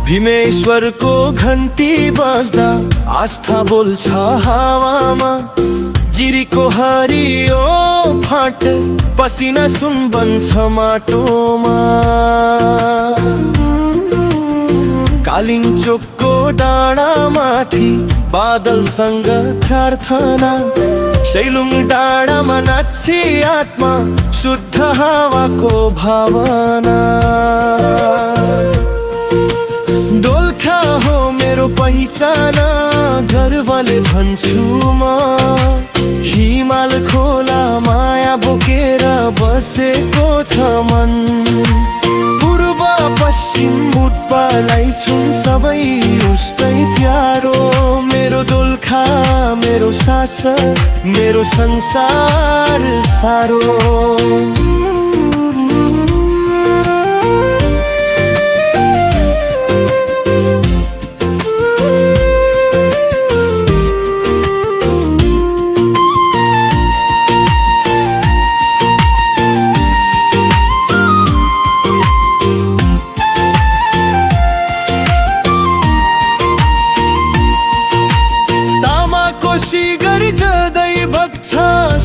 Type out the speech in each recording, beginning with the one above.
भीमेश्वरको घन्टी बज्दा आस्था बोल्छ हावामा। जिरीको हरियो फाट पसिना सुन बन्छ माटोमा। कालिङ्चोकको डाँडामाथि बादलसँग प्रार्थना। सैलुङ डाँडामा नाच्ची आत्मा शुद्ध हावाको भावना। दोलखा हो मेरो पहिचान गर्वले भन्छु म। हिमाल खोला माया बोकेर बसेको छ मन। पूर्व पश्चिम बुटपालाई छुन सबै उस्तै प्यारो। मेरो दोलखा मेरो शासक मेरो संसार सारो।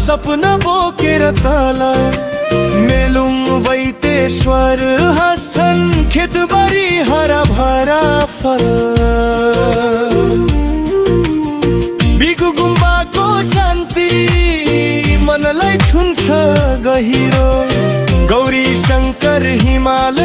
सपना बोकेर तल मेलुङ बैतेश्वर हसन खेतबारी हरा भरा फल। बिगु गुम्बाको शान्ति मनलाई छुन्छ गहिरो। गौरी शङ्कर हिमाल